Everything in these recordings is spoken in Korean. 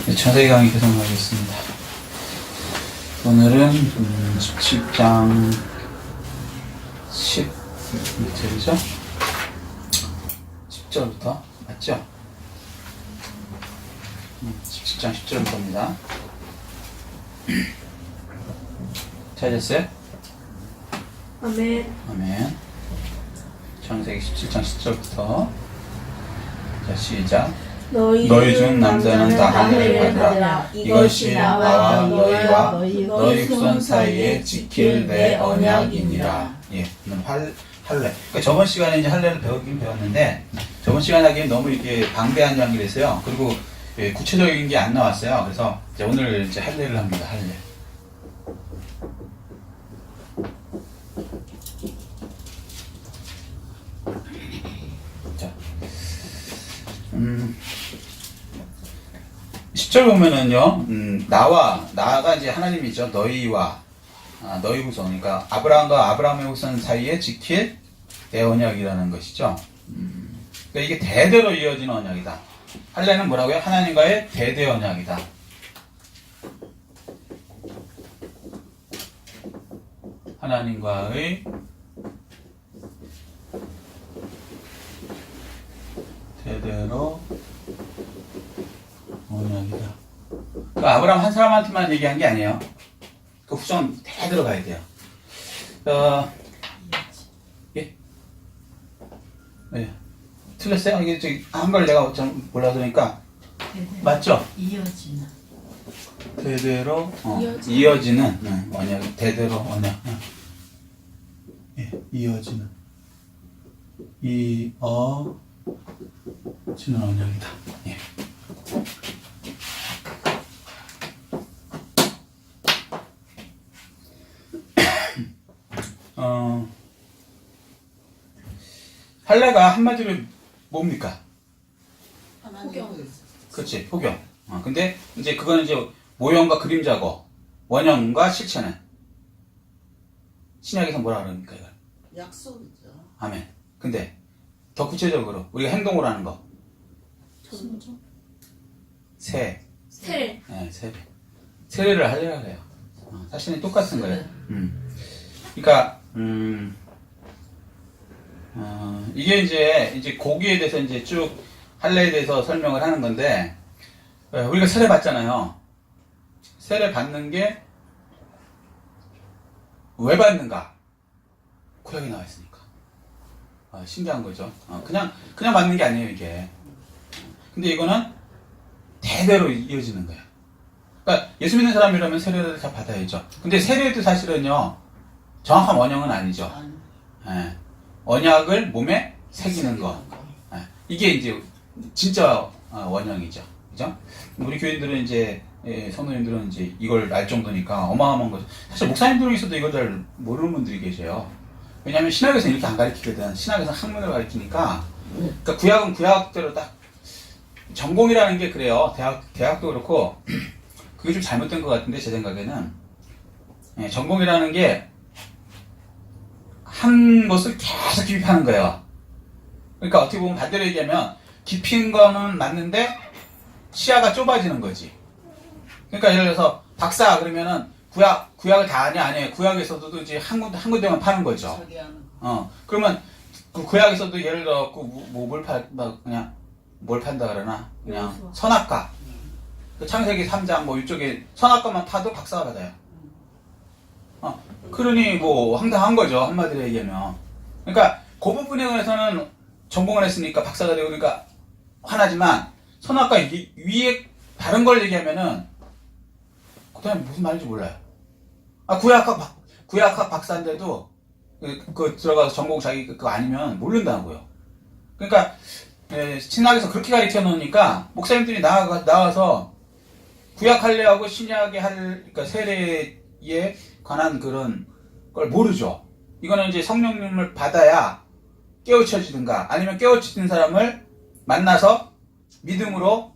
네, 창세기 강의 계속하겠습니다. 오늘은 17장 10 밑에죠? 10절부터 맞죠? 17장 10절부터입니다. 찾았어요? 아멘. 아멘. 창세기 17장 10절부터 자 시작. 너희 중 남자는 다 할례를 받으라. 이것이 나와 너희와 너희 후손 사이에 지킬 내 언약이니라. 예, 할례. 그러니까 저번 시간에 이제 할례를 배우긴 배웠는데 저번 시간에 하기엔 너무 이게 방대한 이야기를 했어요. 그리고 구체적인 게 안 나왔어요. 그래서 이제 오늘 이제 할례를 합니다. 할례. 자, 10절 보면은요, 나가 이제 하나님이죠. 너희와, 너희 후손. 그러니까 아브라함과 아브라함의 후손 사이에 지킬 내 언약이라는 것이죠. 그러니까 이게 대대로 이어지는 언약이다. 할례는 뭐라고요? 하나님과의 대대 언약이다. 하나님과의 대대로 언약이다. 그 아브라함 한 사람한테만 얘기한 게 아니에요. 그 후손 대대로 가야 돼요. 예? 네. 틀렸어요? 이게 저기 한걸 내가 좀 몰라서 그러니까 맞죠? 이어지는 대대로 이어지는 언약, 대대로 언약. 예, 이어지는 이어지는 언약이다. 예. 할례가 한마디로 뭡니까? 포경. 그렇지, 포경. 근데 이제 그거는 이제 모형과 그림자고 원형과 실체는 신약에서 뭐라 그럽니까 이걸? 약속이죠. 아멘. 근데 더 구체적으로 우리가 행동으로 하는 거. 순종. 세례. 세례. 세례를 하려고 해요. 사실은 똑같은 거예요. 그러니까 이게 이제 고기에 대해서 이제 쭉 할례에 대해서 설명을 하는 건데 우리가 세례 받잖아요. 세례 받는 게 왜 받는가? 구약에 나와 있으니까. 신기한 거죠. 그냥 받는 게 아니에요 이게. 근데 이거는 대대로 이어지는 거예요. 그러니까 예수 믿는 사람이라면 세례를 다 받아야죠. 근데 세례도 사실은요 정확한 원형은 아니죠. 예. 언약을 몸에 새기는 거. 예. 이게 이제 진짜 원형이죠. 그죠? 우리 교인들은 이제 성도님들은 이제 이걸 알 정도니까 어마어마한 거죠. 사실 목사님들은 있어도 이걸 잘 모르는 분들이 계세요. 왜냐하면 신학에서 이렇게 안 가르치거든. 신학에서 학문을 가르치니까. 그러니까 구약은 구약대로 딱 전공이라는 게 그래요. 대학도 그렇고 그게 좀 잘못된 것 같은데 제 생각에는 전공이라는 게 한 것을 계속 깊이 파는 거예요. 그러니까 어떻게 보면 반대로 얘기하면 깊이인 거는 맞는데 시야가 좁아지는 거지. 그러니까 예를 들어서 박사 그러면은 구약을 다 아냐 아니에요. 구약에서도 이제 한 군데만 파는 거죠. 그러면 그 구약에서도 예를 들어 그냥 뭘 판다 그러나 그냥 선악과 그 창세기 3장 뭐 이쪽에 선악과만 파도 박사가 받아요. 그러니 뭐 황당한 거죠. 한마디로 얘기하면. 그러니까 그 부분에 관해서는 전공을 했으니까 박사가 되고 그러니까 화나지만 선악과 위에 다른 걸 얘기하면은 그다음에 무슨 말인지 몰라요. 구약학 박사인데도 그 들어가서 전공 자기 그거 아니면 모른다고요. 그러니까 신학에서 그렇게 가르쳐 놓으니까 목사님들이 나와서 구약 할례하고 신약의 그러니까 세례에 관한 그런 걸 모르죠. 이거는 이제 성령님을 받아야 깨우쳐지든가 아니면 깨우쳐진 사람을 만나서 믿음으로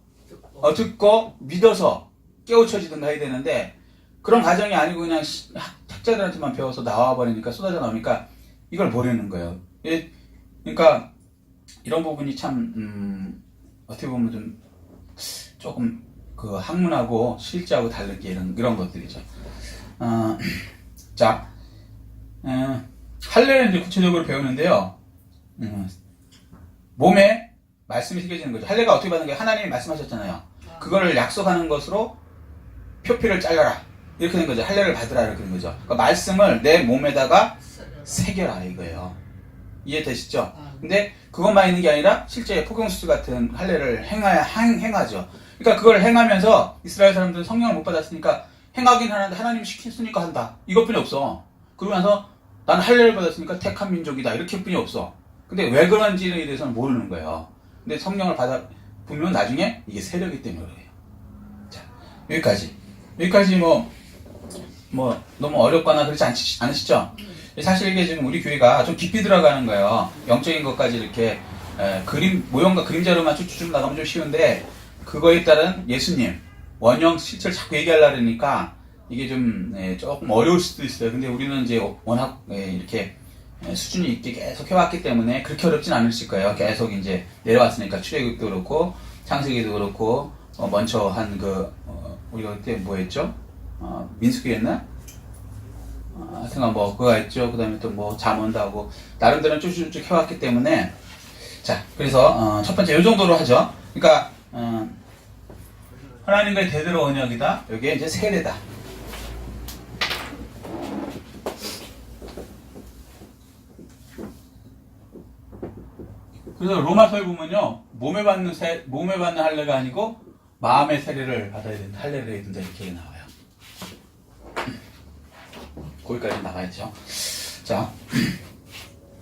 듣고 믿어서 깨우쳐지든가 해야 되는데 그런 과정이 아니고 그냥 학자들한테만 배워서 나와버리니까 쏟아져 나오니까 이걸 모르는 거예요. 그러니까 이런 부분이 참 어떻게 보면 좀 조금 그 학문하고 실제하고 다른 게 이런 것들이죠. 자, 할례를 이제 구체적으로 배우는데요. 몸에 말씀이 새겨지는 거죠. 할례가 어떻게 받는 거예요? 하나님이 말씀하셨잖아요. 그거를 약속하는 것으로 표피를 잘라라. 이렇게 된 거죠. 할례를 받으라. 이렇게 된 거죠. 그러니까 말씀을 내 몸에다가 새겨라 이거예요. 이해되시죠? 근데 그것만 있는 게 아니라 실제 포경수술 같은 할례를 행하죠. 그러니까 그걸 행하면서 이스라엘 사람들은 성령을 못 받았으니까 행하긴 하는데 하나님 시켰으니까 한다. 이것뿐이 없어. 그러면서 나는 할례를 받았으니까 택한 민족이다. 이렇게뿐이 없어. 근데 왜 그런지에 대해서는 모르는 거예요. 근데 성령을 보면 나중에 이게 세력이기 때문에 그래요. 자, 여기까지 뭐 너무 어렵거나 그렇지 않으시죠? 사실 이게 지금 우리 교회가 좀 깊이 들어가는 거예요. 영적인 것까지 이렇게 모형과 그림자로만 쭉쭉 나가면 좀 쉬운데 그거에 따른 예수님 원형 실체를 자꾸 얘기하려고 하니까 이게 좀 조금 어려울 수도 있어요. 근데 우리는 이제 워낙 이렇게 수준이 있게 계속 해왔기 때문에 그렇게 어렵진 않으실 거예요. 계속 이제 내려왔으니까 출애굽도 그렇고 창세기도 그렇고 먼저 한 우리가 그때 뭐 했죠? 민수기였나? 하여튼 뭐 그거 했죠. 그 다음에 또 뭐 잠언도 하고 나름대로 쭉쭉쭉 해왔기 때문에 자 그래서 첫 번째 이 정도로 하죠. 그러니까 하나님과의 대대로 언약이다. 여기에 이제 세례다. 그래서 로마서에 보면요, 몸에 받는 할례가 아니고 마음의 세례를 받아야 된다, 할례를 해야 된다 이렇게 나와요. 거기까지 나가야죠. 자,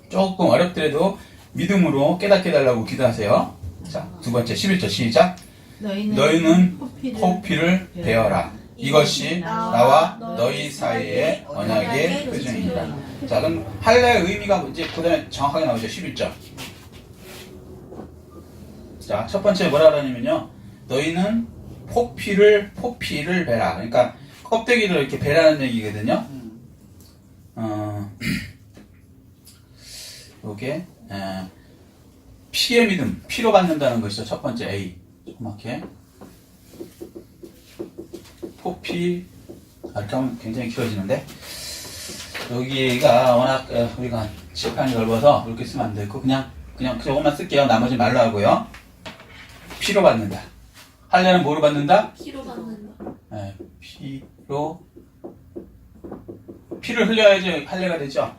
조금 어렵더라도 믿음으로 깨닫게 해달라고 기도하세요. 자, 두 번째 11절 시작. 너희는 포피를 베어라. 이것이 나와 너희 사이의 언약의 표징이니라. 자, 그럼 할례의 의미가 뭔지 그 다음에 정확하게 나오죠. 11절. 자, 첫 번째 뭐라 그러냐면요. 너희는 포피를 베라. 그러니까 껍데기를 이렇게 베라는 얘기거든요. 요게 피의 믿음, 피로 받는다는 것이죠. 첫 번째 A. 이렇게 포피 이렇게 하면 굉장히 길어지는데 여기가 워낙 우리가 칠판이 넓어서 이렇게 쓰면 안 되고 그냥 저것만 쓸게요. 나머지 말로 하고요. 피로 받는다. 할례는 뭐로 받는다? 피로 받는다. 네, 피를 흘려야지 할례가 되죠.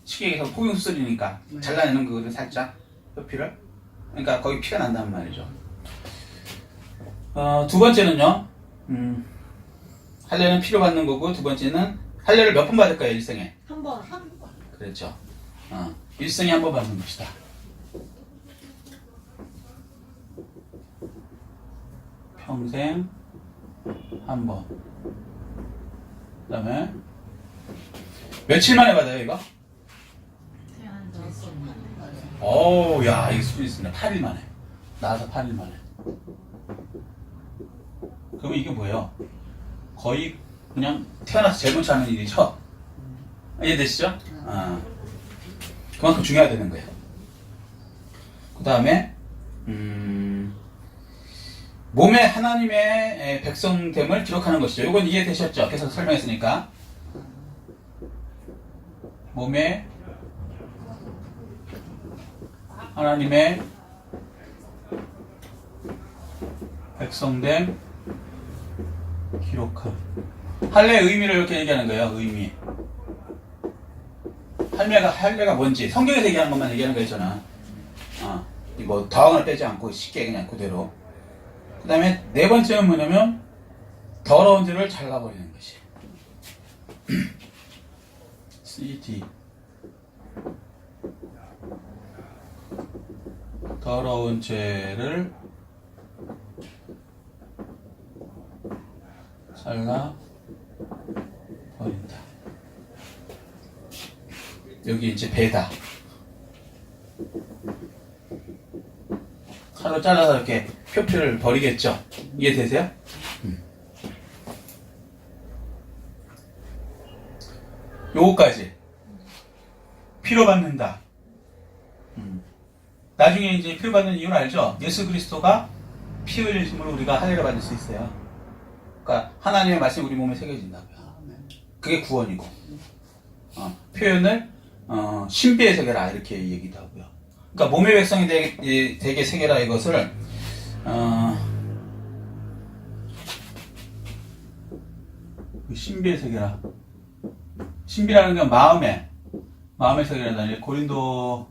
쉽게 얘기해서 포용수술이니까 잘라내는 거거든 살짝 피를. 그러니까 거기 피가 난단 말이죠. 두 번째는요. 할례는 피로 받는 거고 두 번째는 할례를 몇 번 받을까요 일생에? 한 번. 그렇죠. 일생에 한 번 받는 것이다. 평생 한 번. 그 다음에 며칠 만에 받아요 이거? 어우 야 이거 수준 있습니다. 8일 만에. 나와서 8일 만에. 그러면 이게 뭐예요? 거의 그냥 태어나서 제일 먼저 하는 일이죠? 이해되시죠? 그만큼 중요하다는 거예요. 그 다음에 몸에 하나님의 백성됨을 기록하는 것이죠. 이건 이해되셨죠? 계속 설명했으니까. 몸에 하나님의 백성됨 기록함. 할례의 의미를 이렇게 얘기하는 거예요. 의미. 할례가 뭔지 성경에서 얘기하는 것만 얘기하는 거 있잖아. 뭐 더항을 빼지 않고 쉽게 그냥 그대로. 그 다음에 네 번째는 뭐냐면 더러운 죄를 잘라버리는 것이. CD. 더러운 죄를 잘라 버린다. 여기 이제 배다. 칼로 잘라서 이렇게 표피를 버리겠죠. 이해되세요? 요거까지 피로 받는다. 나중에 이제 피로 받는 이유를 알죠? 예수 그리스도가 피 흘리심으로 우리가 할례를 받을 수 있어요. 그러니까 하나님의 말씀이 우리 몸에 새겨진다고요. 그게 구원이고 표현을 신비의 세계라 이렇게 얘기도 하고요. 그러니까 몸의 백성이 되게 세계라 이것을 신비의 세계라. 신비라는 건 마음의 세계라는 고린도후서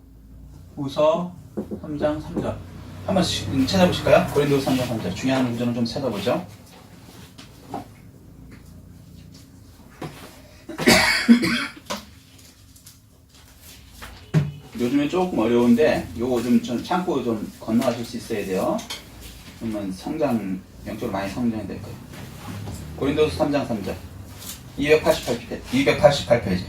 3장 3절 한번 찾아보실까요? 고린도후서 3장 3절 중요한 구절은 좀 찾아보죠. 요즘에 조금 어려운데 요거 좀 참고 좀 건너가실 수 있어야 돼요. 그러면 영적으로 많이 성장이 될 거예요. 고린도후서 3장 3절 288페이지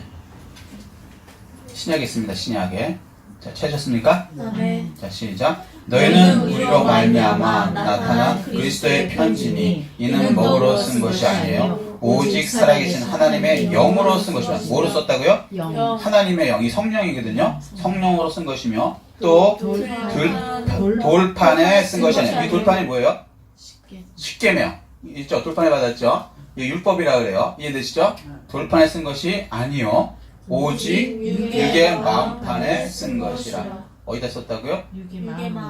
신약에 있습니다. 신약에. 자, 찾으셨습니까? 아멘. 자, 시작. 너희는 우리로 말미암아 나타난 그리스도의 편지니 이는 먹으로 쓴 것이 아니에요. 오직 살아계신 하나님의 영으로 쓴 것이다. 뭐로 썼다고요? 영. 하나님의 영이 성령이거든요. 성령으로 쓴 것이며 또 돌판에 쓴 것이 아니에요. 이 돌판이 뭐예요? 십계명 있죠? 돌판에 받았죠? 이 율법이라 그래요. 이해되시죠? 돌판에 쓴 것이 아니요. 오직 육의 마음판에 쓴 것이라. 어디다 썼다고요?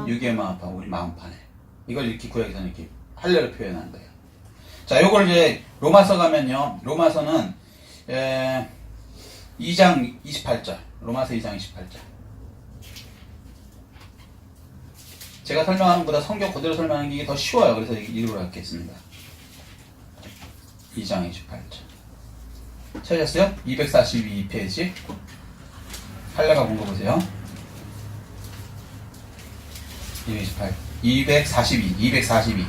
육의 마음판, 우리 마음판에. 이걸 이렇게 구약에서는 이렇게 할례를 표현한 거예요. 자, 요걸 이제 로마서 가면요. 로마서는 2장 28절. 로마서 2장 28절. 제가 설명하는 것보다 성경 그대로 설명하는 게 더 쉬워요. 그래서 이리로 갖겠습니다. 2장 28절. 찾으셨어요? 242페이지. 할례가 본 거 보세요. 242.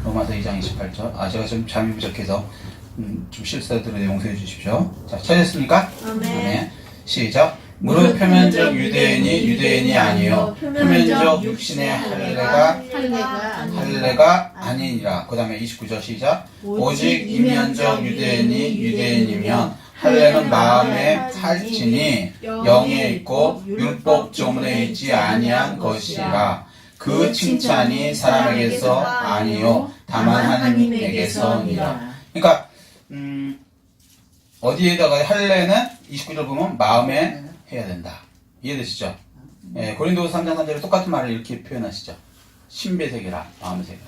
로마서 2장 28절. 제가 좀 잠이 부족해서 좀 실수들을 용서해 주십시오. 자, 찾으셨습니까? 아멘. 시작. 무릇 표면적 유대인이 아니요 표면적 육신의 할례가 아니니라. 그 다음에 29절 시작. 오직 이면적 유대인이면 할례는 마음에 살지니 영에 있고 율법 조문에 있지 아니한 것이라. 그 칭찬이 사람에게서 아니요 다만 하나님에게서니라. 그러니까 어디에다가 할례는 29절 보면 마음에 해야 된다. 이해되시죠? 예, 고린도후서 3장 3절에 똑같은 말을 이렇게 표현하시죠. 신비의 세계라, 마음의 세계라.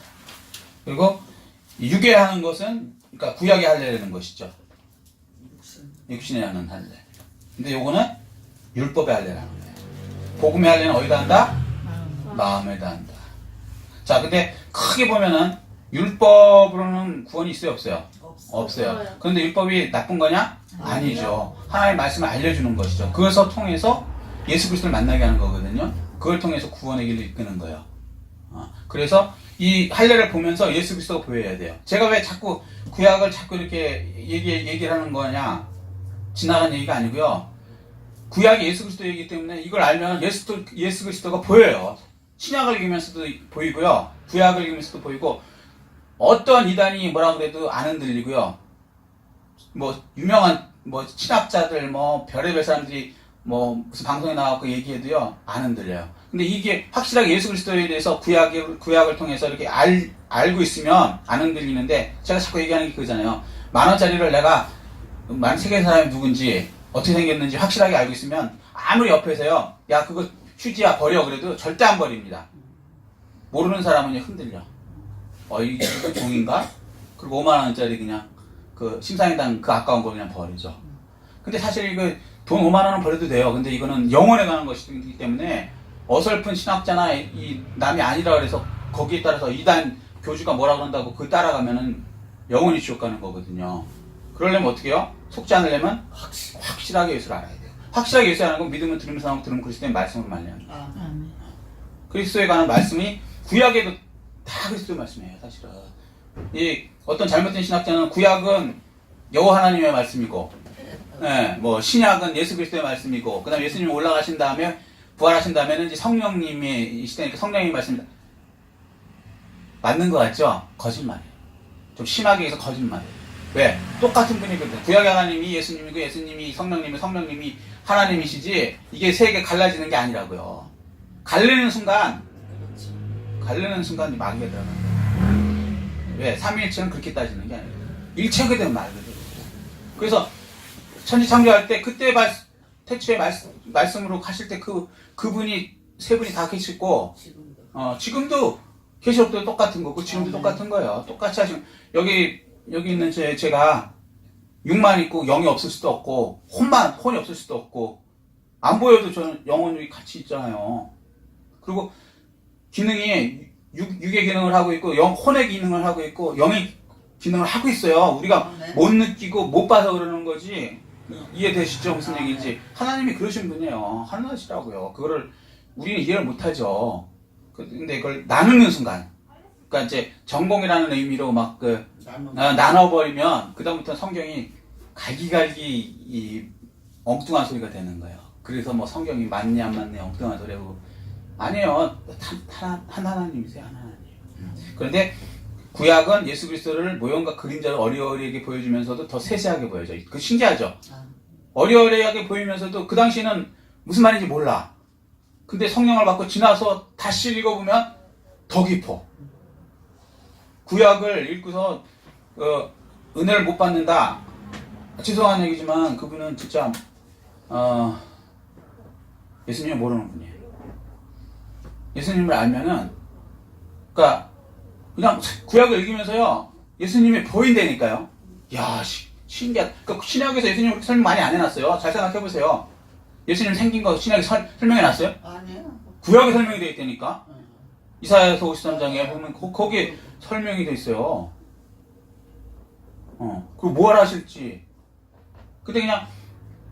그리고 육에 하는 것은 그러니까 구약의 할례라는 것이죠. 육신에 하는 할례. 근데 요거는 율법의 할례라는 거예요. 복음의 할례는 어디다 한다? 마음에다 한다. 자, 근데 크게 보면은 율법으로는 구원이 있어요, 없어요? 없어요. 그런데 율법이 나쁜 거냐? 아니죠. 하나님의 말씀을 알려주는 것이죠. 그것을 통해서 예수 그리스도를 만나게 하는 거거든요. 그걸 통해서 구원의 길을 이끄는 거예요. 그래서 이 할례를 보면서 예수 그리스도가 보여야 돼요. 제가 왜 자꾸 구약을 자꾸 이렇게 얘기를 하는 거냐? 지나간 얘기가 아니고요. 구약이 예수 그리스도이기 때문에 이걸 알면 예수 그리스도가 보여요. 신약을 읽으면서도 보이고요. 구약을 읽으면서도 보이고, 어떤 이단이 뭐라 그래도 안 흔들리고요. 뭐 유명한 신학자들 별의별 사람들이 무슨 방송에 나와서 얘기해도요 안 흔들려요. 근데 이게 확실하게 예수 그리스도에 대해서 구약을 통해서 이렇게 알고 있으면 안 흔들리는데, 제가 자꾸 얘기하는 게 그거잖아요. 10,000원짜리를 내가 세계 사람이 누군지 어떻게 생겼는지 확실하게 알고 있으면 아무리 옆에서요 야 그거 휴지야 버려 그래도 절대 안 버립니다. 모르는 사람은 흔들려. 이게 종인가? 그리고 50,000원짜리 그냥 그 심사위당 그 아까운 거 그냥 버리죠. 근데 사실 이거 돈 50,000원은 버려도 돼요. 근데 이거는 영혼에 관한 것이기 때문에 어설픈 신학자나 이 남이 아니라 그래서 거기에 따라서 이단 교주가 뭐라 그런다고 그 따라가면은 영혼이 지옥 가는 거거든요. 그러려면 어떻게 해요? 속지 않으려면 확실하게 예수를 알아야 돼요. 확실하게 예수를 아는 건 믿으면 들으면서 하고 들으면 그리스도의 말씀으로 말려합니다. 그리스도에 관한 말씀이 구약에도 다 그리스도의 말씀이에요, 사실은. 이 어떤 잘못된 신학자는 구약은 여호와 하나님의 말씀이고, 신약은 예수 그리스도의 말씀이고, 그다음 예수님이 올라가신 다음에 부활하신 다음에는 이제 성령님이 시대니까 성령님의 말씀이다. 맞는 것 같죠? 거짓말이에요. 좀 심하게 해서 거짓말이에요. 왜? 똑같은 분이거든요. 구약의 하나님이 예수님이고 예수님이 성령님이 하나님이시지 이게 세 개 갈라지는 게 아니라고요. 갈르는 순간 마귀가 들어가는 거예요. 왜? 삼위일체는 그렇게 따지는 게 아니에요. 일체가 되면 말 그대로. 그래서 천지창조할 때 그때 태초에 말씀으로 가실 때 그분이 세 분이 다 계시고 지금도. 지금도 계시록도 똑같은 거고 지금도 똑같은 거예요. 똑같이 하시면 여기 있는 제가 6만 있고 0이 없을 수도 없고 혼이 없을 수도 없고 안 보여도 저는 영혼이 같이 있잖아요. 그리고 기능이 6의 기능을 하고 있고 혼의 기능을 하고 있고 0의 기능을 하고 있어요. 우리가 네. 못 느끼고 못 봐서 그러는 거지. 이해되시죠? 무슨 얘기인지. 하나님이 그러신 분이에요. 하나시라고요. 그거를 우리는 이해를 못하죠. 근데 이걸 나누는 순간, 그러니까 이제 전공이라는 의미로 막 나눠버리면 그다음부터 성경이 갈기갈기 엉뚱한 소리가 되는 거예요. 그래서 뭐 성경이 맞냐 안 맞냐 엉뚱한 소리고 아니에요. 하나님이세요. 하나님. 그런데 구약은 예수 그리스도를 모형과 그림자로 어리어리하게 보여주면서도 더 세세하게 보여줘. 그 신기하죠? 어리어리하게 보이면서도 그 당시는 무슨 말인지 몰라. 근데 성령을 받고 지나서 다시 읽어보면 더 깊어. 구약을 읽고서 은혜를 못 받는다. 죄송한 얘기지만 그분은 진짜 예수님을 모르는 분이에요. 예수님을 알면은 그러니까 그냥 구약을 읽으면서요 예수님이 보인다니까요. 야 신기하다. 그러니까 신약에서 예수님 그렇게 설명 많이 안 해놨어요. 잘 생각해보세요. 예수님 생긴 거 신약에 설명해놨어요? 아니에요. 구약에 설명이 되어 있다니까. 이사야서 53장에 보면 거기에 설명이 되어 있어요. 그리고 뭘 하실지. 근데 그냥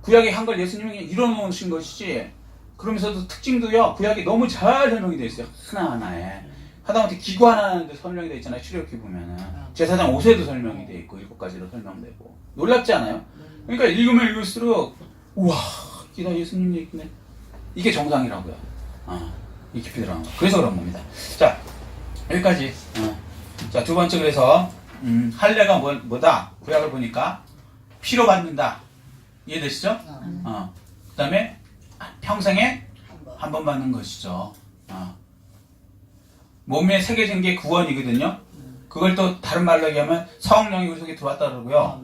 구약에 한 걸 예수님이 그냥 이뤄놓으신 것이지. 그러면서도 특징도요 구약이 너무 잘 설명이 되어 있어요. 하나하나에. 하다못해 기구 하나하나도 설명이 되어 있잖아요. 출애굽기 보면은. 제사장 옷에도 설명이 되어 있고 7가지로 설명되고. 놀랍지 않아요? 그러니까 읽으면 읽을수록 우와 나 예수님 얘기네. 이게 정상이라고요. 이 깊이 들어간 거. 그래서 그런 겁니다. 자 여기까지. 자 두 번째 그래서 할례가 뭐다? 구약을 보니까 피로 받는다. 이해되시죠? 그 다음에 평생에 한 번 받는 것이죠. 몸에 새겨진 게 구원이거든요. 그걸 또 다른 말로 얘기하면 성령이 우리 속에 들어왔다 그러고요.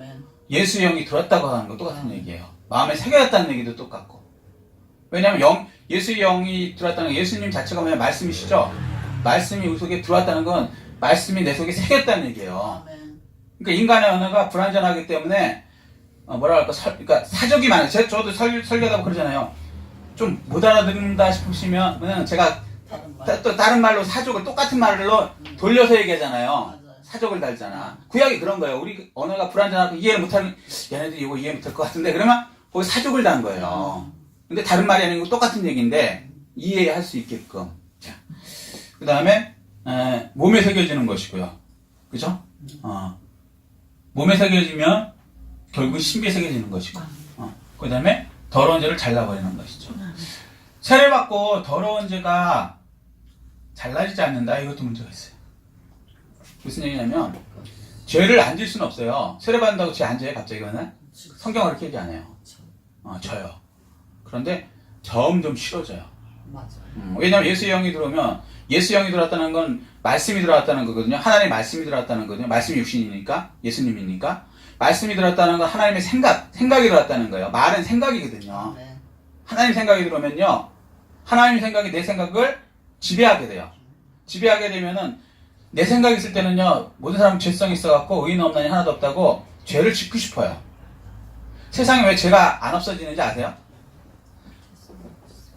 예수의 영이 들어왔다고 하는 거 똑같은 얘기예요. 마음에 새겨졌다는 얘기도 똑같고. 왜냐하면 예수의 영이 들어왔다는 건 예수님 자체가 뭐냐 말씀이시죠. 말씀이 우리 속에 들어왔다는 건 말씀이 내 속에 새겼다는 얘기예요. 그러니까 인간의 언어가 불완전하기 때문에 뭐라 할까 그러니까 사족이 많아요. 저도 설교하다 그러잖아요. 좀 못 알아듣는다 싶으시면 제가 또 다른 말로 사족을 똑같은 말로 돌려서 얘기하잖아요. 사족을 달잖아. 구약이 그런 거예요. 우리 언어가 불완전하고 이해를 못하는 얘네들이 이거 이해 못할 것 같은데 그러면 거기 사족을 단 거예요. 근데 다른 말이 아니고 똑같은 얘기인데 이해할 수 있게끔. 자, 그 다음에 몸에 새겨지는 것이고요. 그죠? 몸에 새겨지면 결국 신비에 새겨지는 것이고. 그 다음에 더러운 죄를 잘라버리는 것이죠. 세례받고 더러운 죄가 잘라지지 않는다. 이것도 문제가 있어요. 무슨 얘기냐면 죄를 안 질 수는 없어요. 세례받는다고 죄 안 져요? 갑자기 그러나? 성경은 그렇게 얘기 안 해요. 져요. 그런데 점점 싫어져요. 왜냐하면 예수의 영이 들어오면 예수의 영이 들어왔다는 건 말씀이 들어왔다는 거거든요. 하나님의 말씀이 들어왔다는 거거든요. 말씀이 육신이니까 예수님이니까 말씀이 들어왔다는 건 하나님의 생각이 들어왔다는 거예요. 말은 생각이거든요. 하나님 생각이 들어오면요. 하나님 생각이 내 생각을 지배하게 돼요. 지배하게 되면은 내 생각이 있을 때는요. 모든 사람은 죄성이 있어갖고 의인 없나니 하나도 없다고 죄를 짓고 싶어요. 세상에 왜 죄가 안 없어지는지 아세요?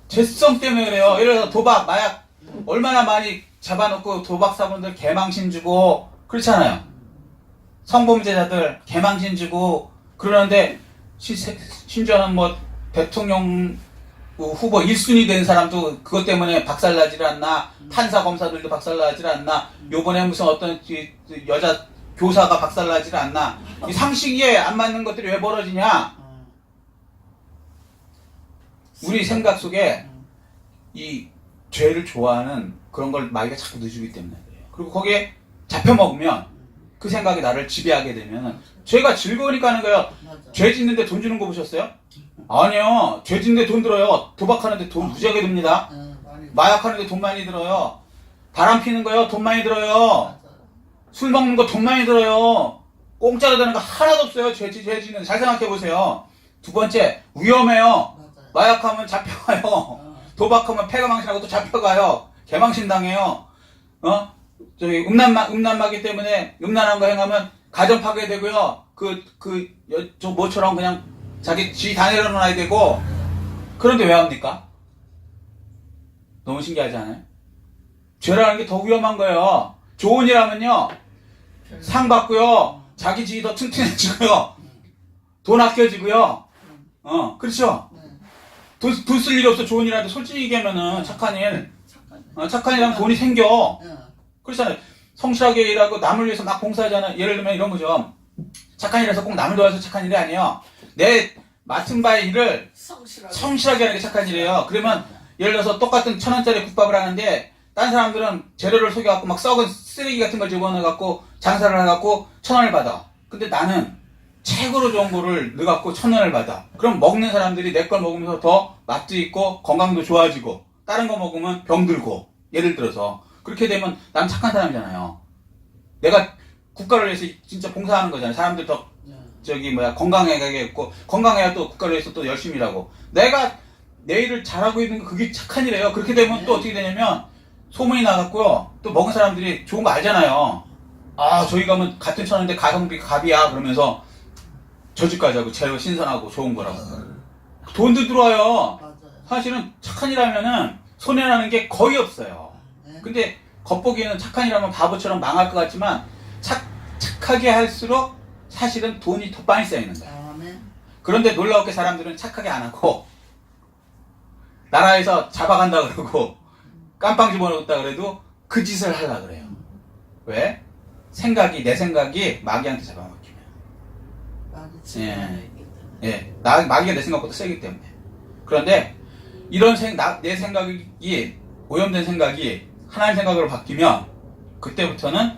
죄성 때문에 그래요. 예를 들어서 도박, 마약 얼마나 많이 잡아놓고 도박사분들 개망신 주고 그렇잖아요. 성범죄자들 개망신 주고 그러는데 심지어는 뭐 대통령 후보 1순위 된 사람도 그것 때문에 박살나질 않나. 판사 검사들도 박살나질 않나. 요번에 무슨 어떤 여자 교사가 박살나질 않나. 이 상식에 안 맞는 것들이 왜 벌어지냐. 우리 생각 속에 이 죄를 좋아하는 그런 걸 마귀가 자꾸 넣어주기 때문에 그래요. 그리고 거기에 잡혀먹으면 그 생각이 나를 지배하게 되면 죄가 즐거우니까 하는 거예요. 죄 짓는데 돈 주는 거 보셨어요? 아니요. 죄 짓는데 돈 들어요. 도박하는데 돈 무지하게 듭니다. 마약하는데 돈 많이 들어요. 바람 피는 거요. 돈 많이 들어요. 술 먹는 거 돈 많이 들어요. 공짜로 되는 거 하나도 없어요. 죄지는 잘 생각해 보세요. 두 번째 위험해요. 맞아요. 마약하면 잡혀가요. 도박하면 폐가망신하고 또 잡혀가요. 개망신 당해요. 저기 음란마귀 때문에 음란한 거 행하면 가정 파괴되고요. 저 뭐처럼 그냥 자기 지 다 내려놓아야 되고. 그런데 왜 합니까? 너무 신기하지 않아요? 죄라는 게 더 위험한 거예요. 좋은 일 하면요, 상 받고요, 자기 지위 더 튼튼해지고요, 돈 아껴지고요, 그렇죠? 네. 돈 쓸 일이 없어. 좋은 일 하는데 솔직히 얘기하면은 착한 일, 착하네. 착한 일 하면 돈이 생겨. 네. 그렇잖아요. 성실하게 일하고 남을 위해서 막 봉사하잖아요. 예를 들면 이런 거죠. 착한 일해서 꼭 남을 도와서 착한 일이 아니에요. 내 맡은 바의 일을 성실하게 하는 게 착한 일이에요. 그러면 예를 들어서 똑같은 1,000원짜리 국밥을 하는데 딴 사람들은 재료를 속여갖고 막 썩은 쓰레기 같은 걸 집어넣어갖고 장사를 해갖고 1,000원을 받아. 근데 나는 최고로 좋은 거를 넣어갖고 1,000원을 받아. 그럼 먹는 사람들이 내 걸 먹으면서 더 맛도 있고 건강도 좋아지고 다른 거 먹으면 병들고. 예를 들어서 그렇게 되면 난 착한 사람이잖아요. 내가 국가를 위해서 진짜 봉사하는 거잖아요. 사람들 더 건강해야겠고, 건강해야 또 국가를 위해서 또 열심히 일하고. 내가 내 일을 잘하고 있는 거 그게 착한 일이에요. 그렇게 되면 또 어떻게 되냐면 소문이 나갔고요. 또 먹은 사람들이 좋은 거 알잖아요. 아, 저희 가면 같은 천원인데 가성비 갑이야. 그러면서 저 집까지 하고 재료 신선하고 좋은 거라고. 돈도 들어와요. 맞아요. 사실은 착한 일 하면은 손해나는 게 거의 없어요. 네. 근데 겉보기에는 착한 일 하면 바보처럼 망할 것 같지만 착하게 할수록 사실은 돈이 더 많이 쌓이는 거야. 네. 그런데 놀라웠게 사람들은 착하게 안 하고 나라에서 잡아간다 그러고 깜빵 집어넣었다 그래도 그 짓을 하려고 그래요. 왜? 내 생각이 마귀한테 잡아먹히면. 예, 마귀가 내 생각보다 세기 때문에. 그런데 이런 내 생각이 오염된 생각이 하나님 생각으로 바뀌면 그때부터는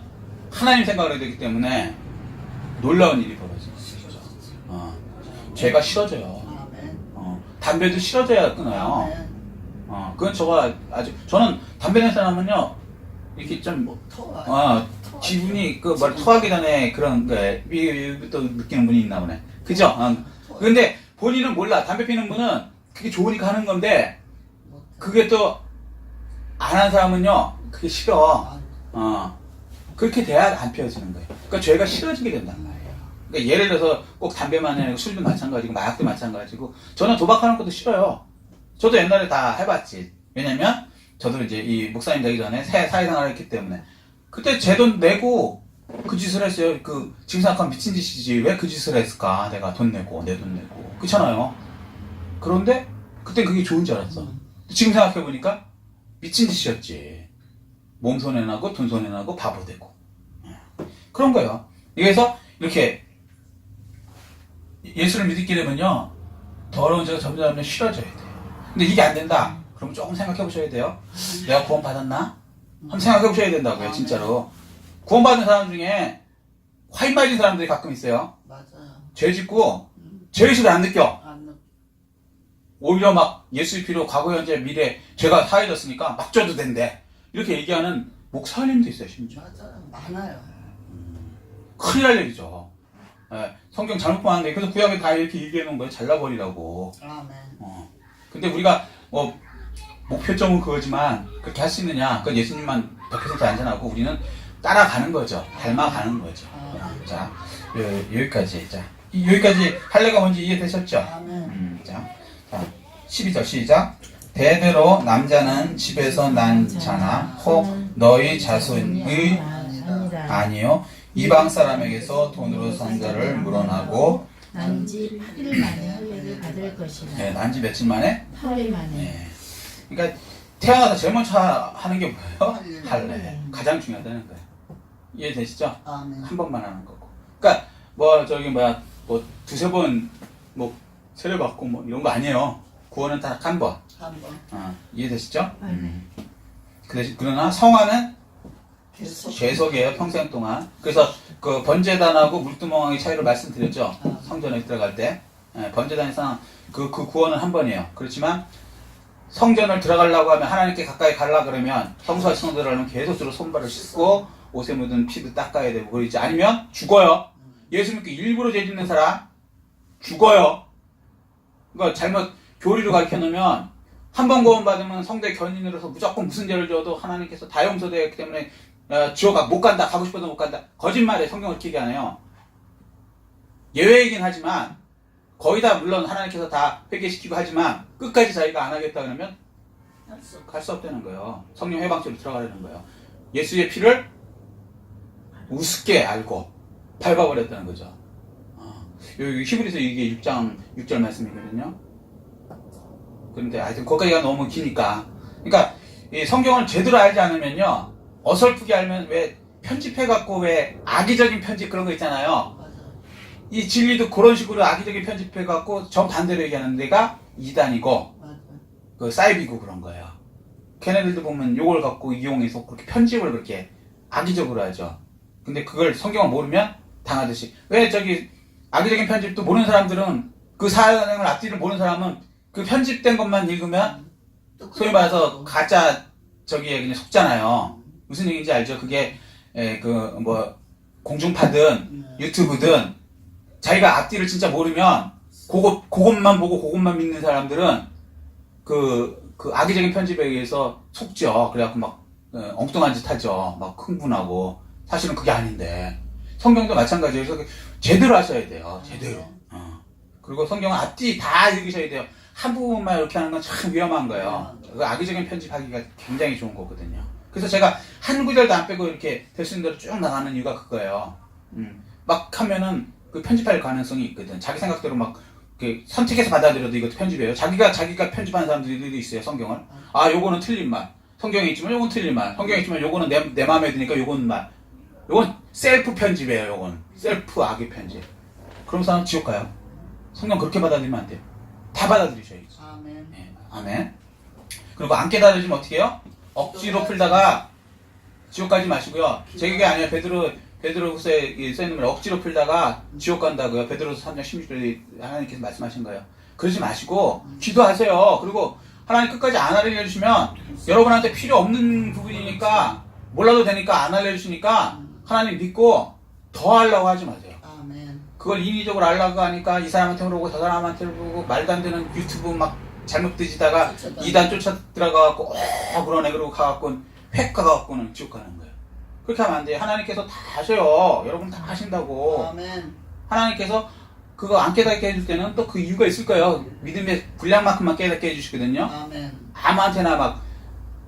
하나님 생각을 해야 되기 때문에 놀라운 일이 벌어져요. 죄가 싫어져요. 담배도 싫어져야 끊어요. 그건 저는 담배 냄새 나면요, 이렇게 좀, 기분이, 토하기 전에 그런, 또 느끼는 분이 있나 보네. 그죠? 근데 본인은 몰라. 담배 피는 분은 그게 좋으니까 하는 건데, 그게 또, 안 한 사람은요, 그게 싫어. 그렇게 돼야 안 피워지는 거예요. 그러니까 죄가 싫어지게 된단 말이에요. 그러니까 예를 들어서 꼭 담배만 아니라 술도 마찬가지고, 마약도 마찬가지고, 저는 도박하는 것도 싫어요. 저도 옛날에 다 해봤지. 왜냐면, 저도 이제 이 목사님 되기 전에 사회생활을 했기 때문에. 그때 제 돈 내고 그 짓을 했어요. 지금 생각하면 미친 짓이지. 왜 그 짓을 했을까? 내가 돈 내고, 내 돈 내고. 그렇잖아요. 그런데, 그땐 그게 좋은 줄 알았어. 지금 생각해보니까, 미친 짓이었지. 몸 손해나고, 돈 손해나고, 바보 되고. 그런 거예요. 그래서, 이렇게, 예수를 믿게 되면요, 더러운 죄가 점점 싫어져야 돼요. 근데 이게 안 된다. 그럼 조금 생각해 보셔야 돼요. 내가 구원 받았나? 한번 생각해 보셔야 된다고요, 진짜로. 구원 받은 사람 중에 화인 맞은 사람들이 가끔 있어요. 맞아요. 죄 짓고 죄의식을 안 느껴. 안 느껴. 오히려 막 예수의 피로 과거, 현재, 미래 죄가 사해졌으니까 막 져도 된대. 이렇게 얘기하는 목사님도 있어요, 심지어. 맞아요. 많아요. 큰일 날 일이죠. 예, 성경 잘못 봤는데 그래서 구약에 다 이렇게 얘기해 놓은 거예요. 잘라버리라고. 아멘. 근데 우리가 목표점은 그거지만 그렇게 할 수 있느냐? 그건 예수님만 100% 안전하고 우리는 따라가는 거죠. 닮아가는 거죠. 자, 여기까지. 자, 여기까지 할례가 뭔지 이해되셨죠? 아멘. 자, 12절 시작. 대대로 남자는 집에서 난 자나 혹 너희 자손의 아니요 이방 사람에게서 돈으로 성자를 물어나고 난지 8일 만에 할례를 받을 것이라. 네, 난지 며칠 만에? 8일 만에. 네. 그러니까 태어나서 제일 먼저 하는 게 뭐예요? 할례. 가장 중요하다는 거예요. 이해되시죠? 아멘. 한 번만 하는 거고. 그러니까 두세 번 세례 받고 이런 거 아니에요. 구원은 딱 한 번. 한 번. 이해되시죠? 아멘. 그러나 성화는 계속. 계속이에요. 평생 동안. 그래서 그 번제단하고 물두멍의 차이를 말씀드렸죠. 성전에 들어갈 때. 번제단에서는 그 구원은 한 번이에요. 그렇지만 성전을 들어가려고 하면 하나님께 가까이 가려고 그러면 성소와 성전을 하면 계속 주로 손발을 씻고 옷에 묻은 피도 닦아야 되고 그러지. 아니면 죽어요. 예수 믿고 일부러 죄 짓는 사람 죽어요. 그러니까 잘못 교리를 가르쳐 놓으면 한 번 구원 받으면 성대 견인으로서 무조건 무슨 죄를 져도 하나님께서 다 용서되기 때문에 지옥 못 간다. 가고 싶어도 못 간다. 거짓말에 성경을 그렇게 얘기하네요. 예외이긴 하지만 거의 다 물론 하나님께서 다 회개시키고 하지만 끝까지 자기가 안 하겠다 그러면 갈 수 없다는 거예요. 성령 해방죄로 들어가려는 거예요. 예수의 피를 우습게 알고 밟아버렸다는 거죠. 여기 히브리서 이게 6장 6절 말씀이거든요. 그런데 하여튼 거기가 너무 기니까. 그러니까 이 성경을 제대로 알지 않으면요. 어설프게 알면 왜 편집해갖고 왜 악의적인 편집 그런 거 있잖아요. 맞아. 이 진리도 그런 식으로 악의적인 편집해갖고 정반대로 얘기하는 데가 이단이고 맞아. 그 사이비고 그런 거예요. 걔네들도 보면 요걸 갖고 이용해서 그렇게 편집을 그렇게 악의적으로 하죠. 근데 그걸 성경을 모르면 당하듯이. 왜 저기 악의적인 편집도 모르는 사람들은 그 사연을 앞뒤를 모르는 사람은 그 편집된 것만 읽으면 소위 말해서 가짜 저기에 그냥 속잖아요. 무슨 얘기인지 알죠? 그게 그 뭐 공중파든 유튜브든 자기가 앞뒤를 진짜 모르면 그것만 보고 그것만 믿는 사람들은 그 악의적인 편집에 의해서 속죠. 그래갖고 막 엉뚱한 짓 하죠. 막 흥분하고. 사실은 그게 아닌데. 성경도 마찬가지예요. 그래서 제대로 하셔야 돼요. 제대로. 그리고 성경은 앞뒤 다 읽으셔야 돼요. 한 부분만 이렇게 하는 건 참 위험한 거예요. 그 악의적인 편집하기가 굉장히 좋은 거거든요. 그래서 제가 한 구절도 안 빼고 이렇게 될 수 있는 대로 쭉 나가는 이유가 그거예요. 막 하면은 그 편집할 가능성이 있거든. 자기 생각대로 막 선택해서 받아들여도 이것도 편집이에요. 자기가 편집하는 사람들도 있어요. 성경을. 아, 요거는 틀린 말. 성경에 있지만 요건 틀린 말. 성경에 있지만 요거는 내 마음에 드니까 요건 말. 요건 셀프 편집이에요. 요건 셀프 악의 편집. 그럼 사람 지옥 가요. 성경 그렇게 받아들이면 안 돼요. 다 받아들이셔야지. 아멘. 네, 아멘. 그리고 안 깨달으시면 어떻게 해요? 억지로 풀다가 지옥 가지 마시고요. 제 얘기 아니에요. 베드로후서에 써있는 말 억지로 풀다가 지옥 간다고요. 베드로후서 3장 16절에 하나님께서 말씀하신 거예요. 그러지 마시고 기도하세요. 그리고 하나님 끝까지 안 알려주시면 여러분한테 필요 없는 부분이니까 몰라도 되니까 안 알려주시니까 하나님 믿고 더 하려고 하지 마세요. 아멘. 그걸 인위적으로 하려고 하니까 이 사람한테 물어보고 저 사람한테 물어보고 말도 안 되는 유튜브 막 잘못 뒤지다가 이단 쫓아 들어가갖고 그러네 그러고 가갖고 획 가갖고는 지옥 가는 거예요. 그렇게 하면 안 돼요. 하나님께서 다 하셔요. 여러분 다 하신다고. 아멘. 하나님께서 그거 안 깨닫게 해줄 때는 또 그 이유가 있을 거예요. 믿음의 분량만큼만 깨닫게 해주시거든요. 아멘. 아무한테나 막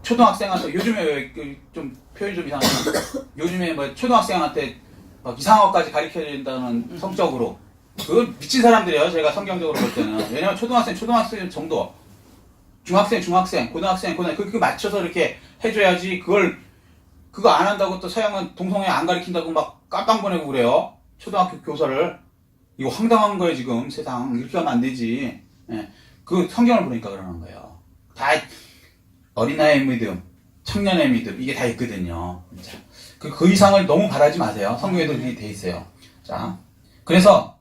초등학생한테 요즘에 좀 표현이 좀 이상하지만 요즘에 뭐 초등학생한테 막 이상한 것까지 가르쳐야 된다는 성적으로 그건 미친 사람들이에요. 제가 성경적으로 볼 때는. 왜냐면 초등학생 정도, 중학생, 고등학생 그렇게 맞춰서 이렇게 해줘야지. 그거 안 한다고 또 서양은 동성애 안 가르친다고 막 깜빵 보내고 그래요. 초등학교 교사를. 이거 황당한 거예요 지금 세상. 이렇게 하면 안 되지. 예. 그 성경을 보니까 그러는 거예요. 다 어린아이의 믿음, 청년의 믿음 이게 다 있거든요. 자, 그 이상을 너무 바라지 마세요. 성경에도 그렇게 돼 있어요. 자, 그래서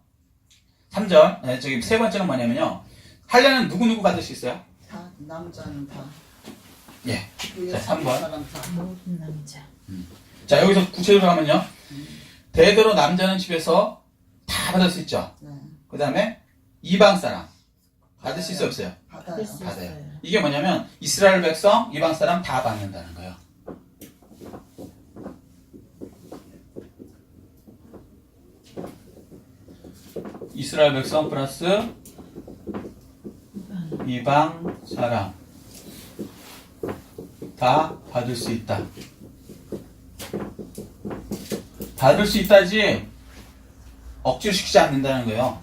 3절 저기 세 번째는 뭐냐면요. 할례는 누구 받을 수 있어요? 다 남자는 다. 예. 그 자, 3번. 사람 다. 모든 남자. 자, 여기서 구체적으로 하면요. 대대로 남자는 집에서 다 받을 수 있죠. 네. 그 다음에 이방 사람 받을 수 있어요, 없어요? 받아요. 받을 수 받아요. 있어요. 이게 뭐냐면 이스라엘 백성, 이방 사람 다 받는다는 거예요. 이스라엘 백성 플러스 이방 사람 다 받을 수 있다. 받을 수 있다지 억지로 시키지 않는다는 거예요.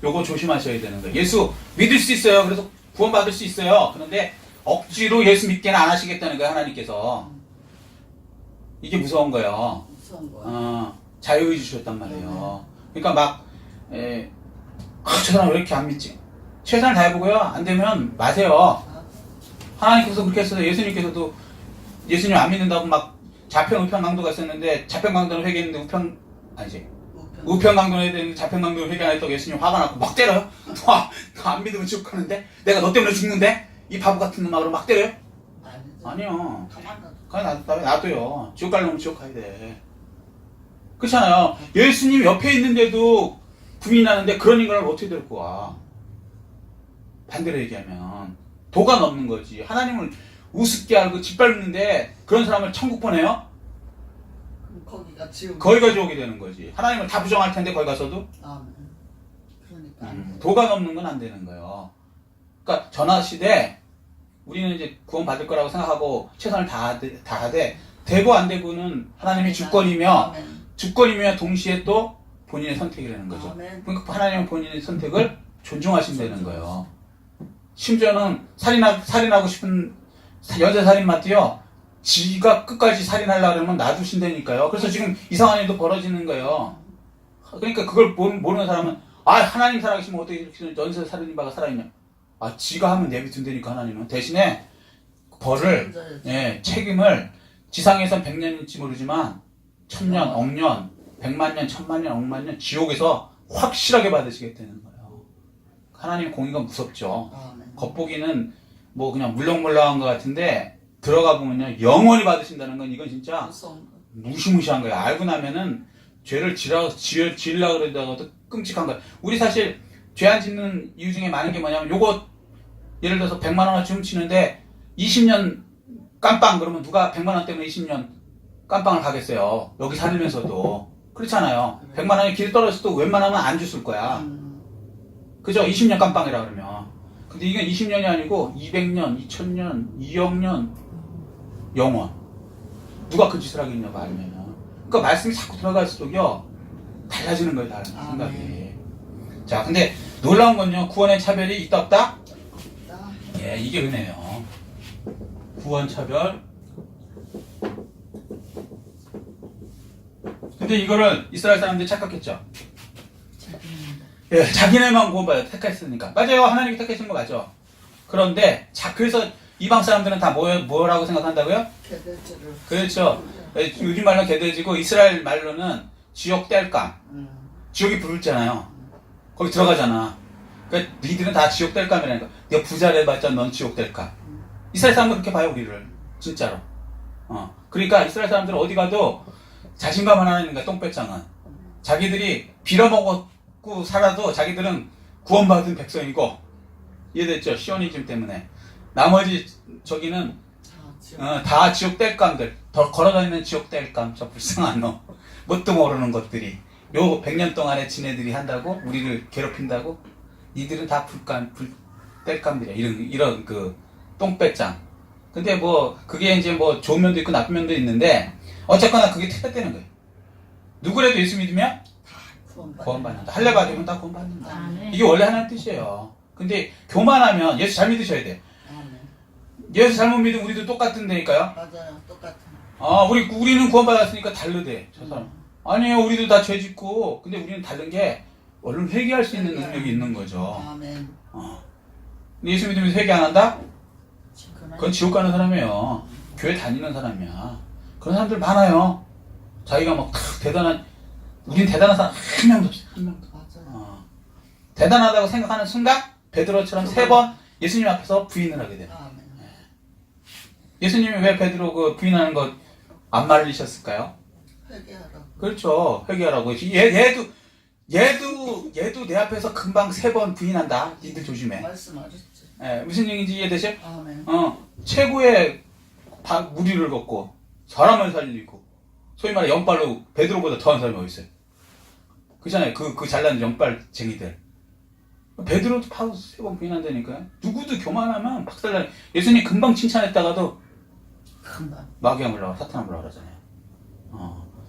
요거 조심하셔야 되는 거예요. 예수 믿을 수 있어요. 그래서 구원받을 수 있어요. 그런데 억지로 예수 믿게는 안 하시겠다는 거예요. 하나님께서. 이게 무서운 거예요. 무서운 거야. 자유의 주셨단 말이에요. 그러니까 막 저 사람 왜 이렇게 안 믿지? 최선을 다해보고요. 안 되면 마세요. 하나님께서 그렇게 했어요. 예수님께서도 예수님 안 믿는다고 막 좌편 우편 강도가 있었는데 좌편 강도는 회개했는데 우편 강도는 해야 되는데 좌편 강도는 회개 안 했다고 예수님 화가 나고 막 때려요. 너 안 믿으면 지옥 가는데 내가 너 때문에 죽는데 이 바보 같은 놈하고 막 때려요. 아니죠. 아니요. 가만 놔둬. 나도요. 지옥 가려면 지옥 가야 돼. 그렇잖아요. 예수님 옆에 있는데도 부인하는데 그런 인간을 어떻게 데리고 와? 반대로 얘기하면 도가 넘는 거지. 하나님을 우습게 알고 짓밟는데 그런 사람을 천국 보내요? 거기가 지옥. 거기가 지옥이 되는 거지. 하나님을 다 부정할 텐데 거기 가서도 아멘. 그러니까 안 돼. 도가 넘는 건 안 되는 거예요. 그러니까 전화시대 우리는 이제 구원 받을 거라고 생각하고 최선을 다하되 되고 안 되고는 하나님의 주권이며 아멘. 주권이며 동시에 또 본인의 선택이라는 거죠. 아멘. 그러니까 하나님은 본인의 선택을 존중하신다는 거예요. 심지어는 살인하고 싶은 여자살인마도요. 지가 끝까지 살인하려고 그러면 놔두신다니까요. 그래서 지금 이상한 일도 벌어지는 거예요. 그러니까 그걸 모르는 사람은 하나님 살아계시면 어떻게 이렇게 연쇄살인마가 살아있냐. 지가 하면 내비둔다니까 하나님은. 대신에 벌을 책임을 지상에선 100년일지 모르지만 1000년, 억년, 100만 년, 1000만 년, 억만 년 지옥에서 확실하게 받으시겠다는 거예요. 하나님 공의가 무섭죠. 아멘. 겉보기는 뭐 그냥 물렁물렁한 것 같은데 들어가 보면요 영원히 받으신다는 건 이건 진짜 무서운 거. 무시무시한 거예요. 알고 나면은 죄를 지으려고 그러다가도 끔찍한 거예요. 우리 사실 죄 안 짓는 이유 중에 많은 게 뭐냐면 요거 예를 들어서 100만 원어치 훔치는데 20년 깜빵 그러면 누가 100만 원 때문에 20년 깜빵을 가겠어요. 여기 살면서도. 그렇잖아요. 100만 원이 길 떨어져도 웬만하면 안 줬을 거야. 그죠? 20년 깜빵이라 그러면. 근데 이건 20년이 아니고 200년, 2000년, 2억 년 영원. 누가 그 짓을 하겠냐고 알면. 그러니까 말씀이 자꾸 들어갈수록요 달라지는 거예요. 다른 생각이. 자, 근데 놀라운 건요 구원의 차별이 있다 없다? 예, 이게 은혜예요. 구원 차별. 근데 이거를 이스라엘 사람들이 착각했죠. 예, 자기네만 구원받아 택했으니까. 맞아요. 하나님이 택하신 거 맞죠. 그런데 그래서 이방 사람들은 다 뭐라고 생각한다고요? 개들지를. 그렇죠. 요즘 말로는 개돼지고 이스라엘 말로는 지옥 뗄감. 지옥이 부르잖아요. 거기 들어가잖아. 그러니까 니들은 다 지옥 뗄감이라는 거야. 네가 부자를 해봤자 넌 지옥 뗄감. 이스라엘 사람들 그렇게 봐요 우리를. 진짜로. 그러니까 이스라엘 사람들은 어디 가도 자신감 하나 있는 거야. 똥배짱은. 자기들이 빌어먹고 살아도 자기들은 구원받은 백성이고. 이해됐죠? 시오니즘 때문에. 나머지 저기는 다 지옥 뗄감들. 더 걸어다니는 지옥 뗄감. 저 불쌍한 놈. 뭣도 모르는 것들이. 요 100년 동안에 지네들이 한다고? 우리를 괴롭힌다고? 니들은 다 뗄감들이야. 이런 그 똥배짱. 근데 뭐 그게 이제 뭐 좋은 면도 있고 나쁜 면도 있는데 어쨌거나 그게 틀렸다는 거예요. 누구라도 예수 믿으면 구원받는다. 할례 받으면 다 구원받는다. 이게 원래 하나의 뜻이에요. 근데 교만하면 예수 잘 믿으셔야 돼. 예수 잘못 믿으면 우리도 똑같은 데니까요. 맞아요. 똑같은. 우리는 구원받았으니까 다르대. 저 사람. 아니에요. 우리도 다 죄 짓고. 근데 우리는 다른 게 얼른 회개할 수 있는 능력이 있는 거죠. 아멘. 근데 예수 믿으면서 회개 안 한다? 그건 지옥 가는 사람이에요. 교회 다니는 사람이야. 그런 사람들 많아요. 자기가 막 우린 대단한 사람 한 명도 없어요. 한 명도. 맞아요. 대단하다고 생각하는 순간 베드로처럼 3번 예수님 앞에서 부인을 하게 돼요. 아멘. 예수님이 왜 베드로 그 부인하는 거 안 말리셨을까요? 회개하라고. 그렇죠. 회개하라고. 얘도 내 앞에서 금방 3번 부인한다. 니들 조심해. 말씀하셨지. 예, 무슨 얘기인지 이해되세요? 아멘. 최고의 무리를 걷고 사람을 살리고 소위 말해 영빨로 베드로보다 더한 사람이 어디 있어요? 그잖아요. 그 잘난 영빨쟁이들. 베드로도 바로 3번 부인한다니까요. 누구도 교만하면 박살나. 예수님 금방 칭찬했다가도 금방. 마귀가 물러가 사탄아 물러가 그러잖아요.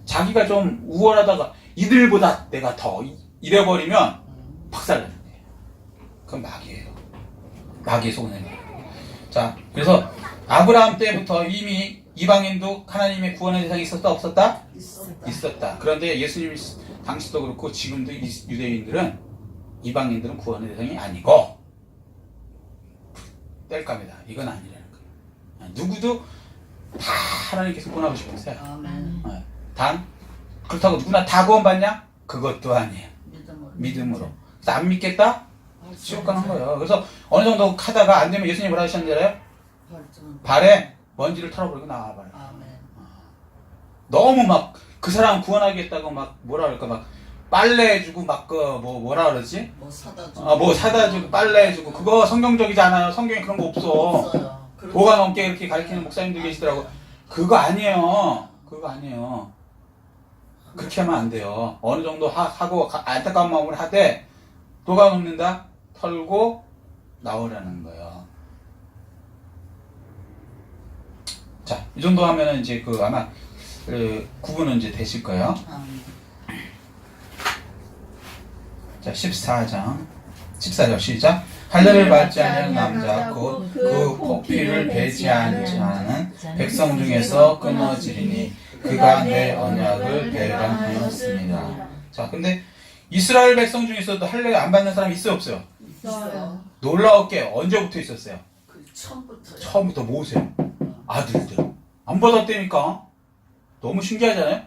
자기가 좀 우월하다가 이들보다 내가 더 이래버리면 박살나는 거예요. 그건 마귀예요. 마귀의 속는 거예요. 자, 그래서 아브라함 때부터 이미 이방인도 하나님의 구원의 대상이 있었다 없었다? 있었다. 그런데 예수님 당시도 그렇고 지금도 유대인들은 이방인들은 구원의 대상이 아니고 뗄감이다. 이건 아니라는 거예요. 누구도 다 하나님께서 구원하고 싶으세요. 아멘. 단 그렇다고 누구나 다 구원받냐? 그것도 아니에요. 믿음으로. 그래서 안 믿겠다? 지옥 가는 거예요. 그래서 어느 정도 하다가 안 되면 예수님 뭐라 하셨는지 알아요? 발에 먼지를 털어버리고 나와봐요. 아멘. 너무 막 그 사람 구원하겠다고 막 뭐라 그럴까 막 빨래 해주고 막 그 뭐라 그러지? 뭐 사다 주고. 뭐 사다 주고 빨래 해주고 그거 성경적이지 않아요. 성경에 그런 거 없어. 없어요. 도가 넘게 이렇게 가르치는 목사님들 계시더라고. 그거 아니에요. 그거 아니에요. 그렇게 하면 안 돼요. 어느 정도 하고 안타까운 마음을 하되 도가 넘는다 털고 나오라는 거예요. 자, 이 정도 하면은 이제 아마 구분은 이제 되실 거예요. 자, 14절 시작. 할례를 받지 않은 남자 곧 그 포피를 베지 않은 백성 중에서 끊어지리니 그가 내 언약을 배반하였습니다. 자, 근데 이스라엘 백성 중에서도 할례 안 받는 사람이 있어요, 없어요? 있어요. 놀라웠게 언제부터 있었어요? 그 처음부터요. 처음부터 모세 아들들 안 받았다니까. 너무 신기하잖아요.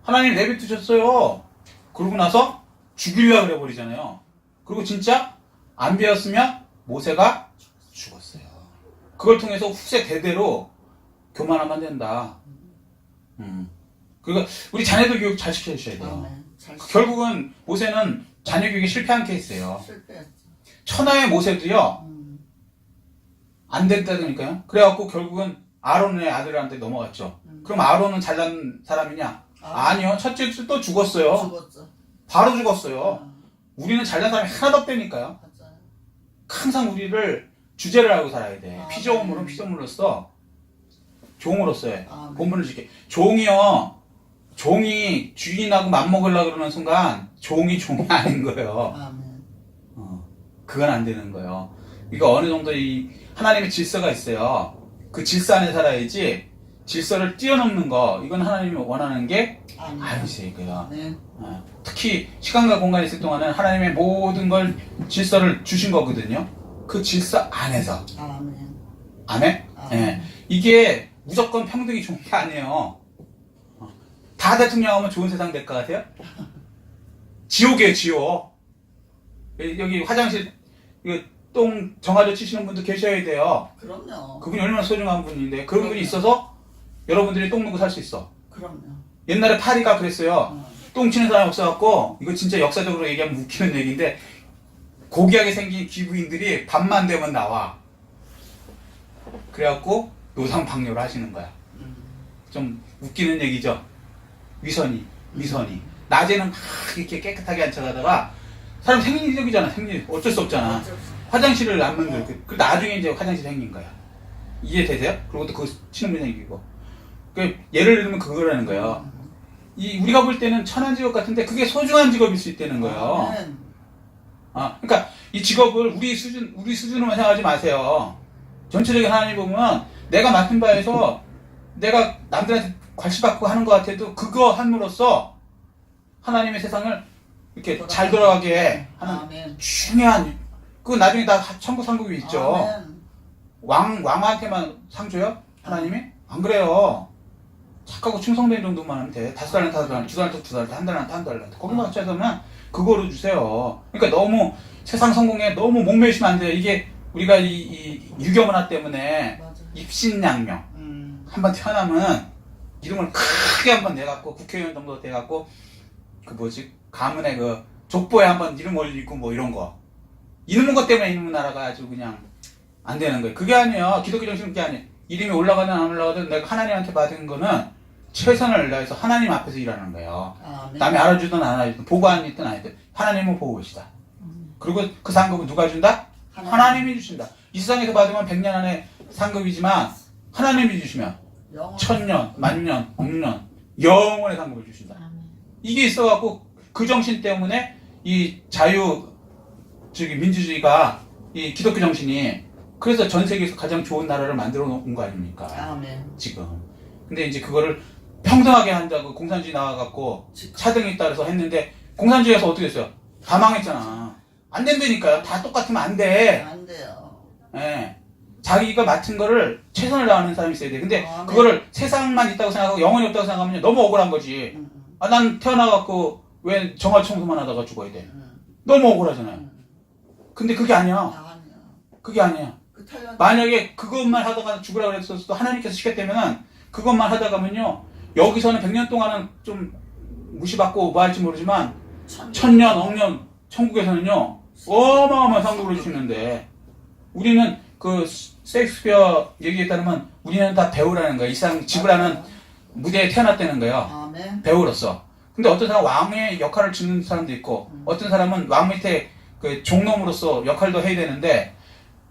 하나님 내비두셨어요. 그러고 나서 죽이려고 그래버리잖아요. 그리고 진짜 안 배웠으면 모세가 죽었어요. 그걸 통해서 후세 대대로 교만하면 안 된다. 그리고 우리 자녀들 교육 잘 시켜주셔야 돼요. 잘 결국은 모세는 자녀 교육에 실패한 케이스예요. 실패했죠. 천하의 모세도요. 안 됐다니까요. 그래갖고 결국은 아론의 아들한테 넘어갔죠. 그럼 아론은 잘난 사람이냐? 아니요. 첫째 또 죽었어요. 죽었죠. 바로 죽었어요. 우리는 잘난 사람이 하나도 없다니까요. 맞아요. 항상 우리를 주제를 알고 살아야 돼. 아, 피조물은 네. 피조물로서 종으로서의 아, 네. 본분을 지켜. 종이 주인하고 맞먹으려고 그러는 순간 종이 아닌 거예요. 아멘. 그건 안 되는 거예요. 이거 어느 정도 이 하나님의 질서가 있어요. 그 질서 안에 살아야지 질서를 뛰어넘는 거 이건 하나님이 원하는 게 아니세요. 이거요. 네. 특히 시간과 공간이 있을 동안은 하나님의 모든 걸 질서를 주신 거거든요. 그 질서 안에서. 아멘. 아멘? 아멘. 예. 이게 무조건 평등이 좋은 게 아니에요. 다 대통령 하면 좋은 세상 될 것 같아요? 지옥이에요, 지옥. 여기 화장실, 이거 똥 정화조 치시는 분도 계셔야 돼요. 그럼요. 그분이 얼마나 소중한 분인데, 그런 분이 있어서 여러분들이 똥 누고 살 수 있어. 그럼요. 옛날에 파리가 그랬어요. 똥 치는 사람이 없어갖고, 이거 진짜 역사적으로 얘기하면 웃기는 얘기인데, 고귀하게 생긴 기부인들이 밤만 되면 나와. 그래갖고, 노상방뇨를 하시는 거야. 좀 웃기는 얘기죠. 위선이. 낮에는 막 이렇게 깨끗하게 앉혀가다가, 사람 생리적이잖아, 어쩔 수 없잖아. 화장실을 안 만들고, 그 나중에 이제 화장실 생긴 거야. 이해되세요? 그리고 또 그거 치는 분이 생기고. 그 예를 들면 그거라는 거예요. 우리가 볼 때는 천한 직업 같은데 그게 소중한 직업일 수 있다는 거예요. 아멘. 그러니까 이 직업을 우리 수준으로만 생각하지 마세요. 전체적인 하나님 보면 내가 맡은 바에서 내가 남들한테 괄시받고 하는 것 같아도 그거 함으로써 하나님의 세상을 이렇게 잘 돌아가게 하는 아멘. 중요한 그 나중에 다 천국 상급이 있죠. 아멘. 왕한테만 상 줘요? 하나님이? 안 그래요. 착하고 충성된 정도만 하면 돼. 5달란트, 2달란트, 2달란트, 한 달란트, 한 달란트. 거기만 합쳐서면 그거로 주세요. 그러니까 너무 세상 성공에 너무 목매시면 안 돼요. 이게 우리가 이 유교문화 때문에 맞아. 입신양명 한번 태어나면 이름을 크게 한번 내갖고 국회의원 정도 돼갖고 가문의 그 족보에 한번 이름 올리고 뭐 이런 거. 이런 것 때문에 이놈 나라가 아주 그냥 안 되는 거예요. 그게 아니에요. 기독교 정신은 그게 아니에요. 이름이 올라가든 안 올라가든 내가 하나님한테 받은 거는 최선을 다해서 하나님 앞에서 일하는 거예요. 아멘. 남이 알아주든 안 알아주든 보고 안 있든 안 있든 하나님은 보고 계시다. 그리고 그 상급은 누가 준다? 하나님이 주신다. 이 세상에서 받으면 100년 안에 상급이지만 하나님이 주시면 영원. 1000년, 만년, 억년 영원의 상급을 주신다. 이게 있어갖고 그 정신 때문에 이 민주주의가 이 기독교 정신이 그래서 전 세계에서 가장 좋은 나라를 만들어 놓은 거 아닙니까? 아멘. 지금. 근데 이제 그거를 평등하게 한다고 공산주의 나와갖고 차등이 따라서 했는데 공산주의에서 어떻게 했어요? 다 망했잖아. 안 된다니까요. 다 똑같으면 안 돼. 안 돼요. 예. 자기가 맡은 거를 최선을 다하는 사람이 있어야 돼. 근데 네. 그거를 세상만 있다고 생각하고 영혼이 없다고 생각하면 너무 억울한 거지. 난 태어나갖고 왜 정화 청소만 하다가 죽어야 돼. 너무 억울하잖아요. 근데 그게 아니야. 아니야. 그게 아니야. 그 탈련. 만약에 그것만 하다가 죽으라고 그랬어도 하나님께서 시켰다면 그것만 하다 가면요 여기서는 100년 동안은 좀 무시받고 뭐 할지 모르지만 천년, 억년, 천국에서는요 어마어마한 상급을 주시는데 우리는 그 셰익스피어 얘기에 따르면 우리는 다 배우라는 거예요. 이 세상 지구라는 무대에 태어났다는 거예요. 아멘. 배우로서. 근데 어떤 사람은 왕의 역할을 짓는 사람도 있고 어떤 사람은 왕 밑에 그 종놈으로서 역할도 해야 되는데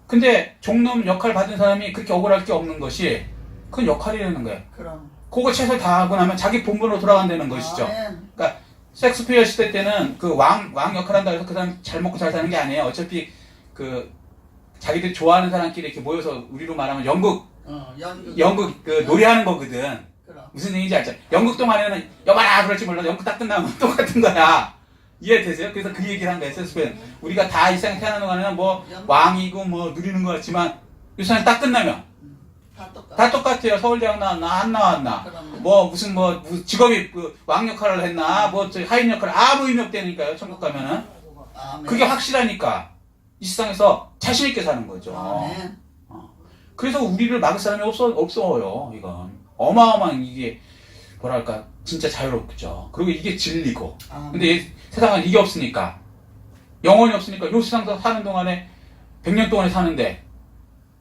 근데 종놈 역할 받은 사람이 그렇게 억울할 게 없는 것이 그건 역할이라는 거예요. 그럼. 그거 최선을 다하고 나면 자기 본분으로 돌아간다는 것이죠. 아멘. 그러니까 셰익스피어 시대 때는 그 왕 역할 한다고 해서 그 사람 잘 먹고 잘 사는 게 아니에요. 어차피 그 자기들 좋아하는 사람끼리 이렇게 모여서 우리로 말하면 연극 그 노래하는 거거든. 그럼. 무슨 얘기인지 알죠? 연극 동안에는 여봐라 그럴지 몰라도 연극 딱 끝나면 똑같은 거야. 이해되세요? 그래서 그 얘기를 한 거예요. 셰익스피어. 우리가 다 이 세상에 태어나는 동안에는 뭐 왕이고 뭐 누리는 거 같지만 이 세상에 딱 끝나면 다 똑같아. 다 똑같아요. 서울대학 나왔나 안 나왔나 그럼요. 뭐 무슨 직업이 그 왕 역할을 했나 뭐 하인 역할을 아무 의미 없다니까요. 천국 가면은 아멘. 그게 확실하니까 이 세상에서 자신 있게 사는 거죠. 아멘. 그래서 우리를 막을 사람이 없어요. 이건 어마어마한 이게 뭐랄까 진짜 자유롭죠. 그리고 이게 진리고. 아멘. 근데 이 세상은 이게 없으니까 영혼이 없으니까 이 세상에서 사는 동안에 100년 동안에 사는데